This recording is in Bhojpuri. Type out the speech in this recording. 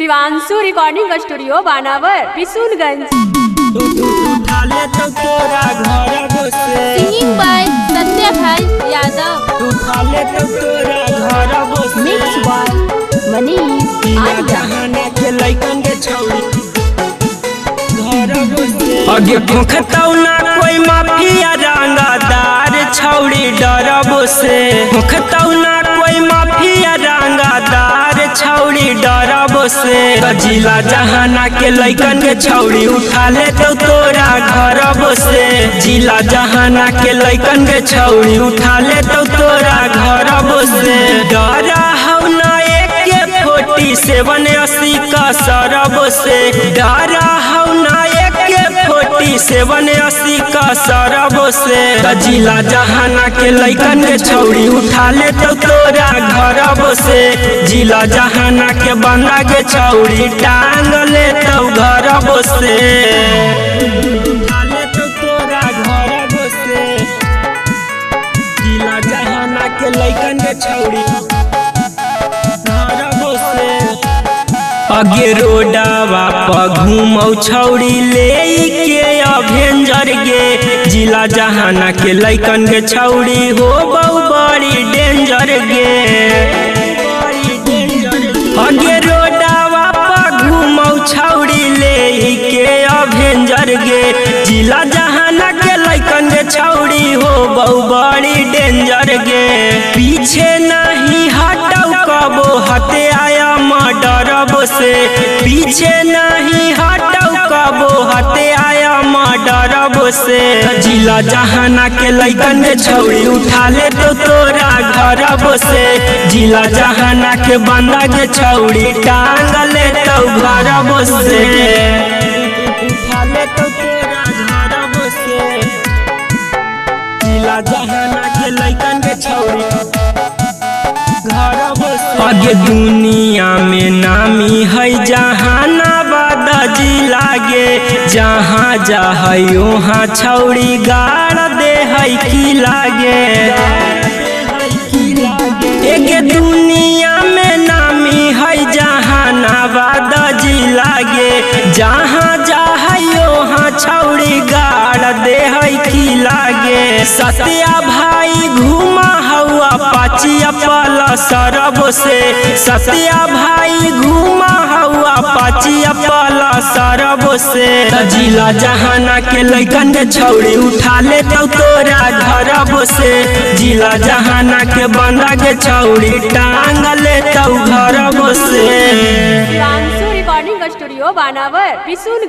शिवांशु रिकॉर्डिंग स्टूडियो बानावर बिशुनगंज। उठा ले तो तोरा घर बसे सिंगिंग बाय सत्या भाई यादव। उठा ले तो तोरा घर बसे मिक्स बाय मनीष आर्या। जहाना के लइकन के छौड़ी घर बसे आगे भोखतौ ना कोई माफिया रंगदार छौड़ी डरबो से भोखतौ ना कोई माफिया रंगदार छौड़ी डरबो से जिला जहाना के लइकन के छौड़ी उठा ले तो तोरा घर बसे जिला जहाना के लइकन के छौड़ी उठा ले तो तोरा घर बसे डरा हौ ना एके 4780 का सरब से डरा हौ ना एके 4780 का सरब से जिला जहाना के लइकन के छौड़ी उठा ले तो तोरा घर बसे जिला जहाना के बंदा के छौड़ी टांग ले तो घर बसे उठा ले तो तोरा घर बसे जिला जहाना के लइकन के छौड़ी अगे रोडावा पर घूमौ छौड़ी ले के अभेंजर गे जिला जहाना के लइकन के छौड़ी हो बहु बड़ी डेंजर गे अगे रोडावा पर घूमौ छौड़ी ले के अभेंजर गे जिला जहाना के लइकन के छौड़ी हो बहु बड़ी डेंजर गे पीछे नहीं हटौ कबो हते आया मर्डरब से पीछे नहीं हटौ कबो हते आया मर्डरब से जिला जहाना के लइकन के छौड़ी उठा ले तो तोरा घरब से जिला जहाना के बंदा के छौड़ी टांग ले तो घरब से उठा ले तो तोरा घरब से जिला जहाना के लइकन के छौड़ी आगे दुनिया में नामी है जहानाबाद जिला गे जहाँ जाहै वहाँ छौड़ी गाड़ दे है की लागे एक दुनिया में नामी है जहानाबाद जिला गे जहाँ जाहै वहाँ छौड़ी गाड़ दे है की लागे सत्या भाई घुमा हवा पाचिया पाला सरब से सत्या भाई घुमा हवा पाचिया पाला सरब से जिला जहाना के लइकन के छौड़ी उठा ले तो तोरा घरब से जिला जहाना के बंदा के छौड़ी टांग ले तो घरब से शिवांशु रिकॉर्डिंग स्टूडियो बानावर बिशुनगंज।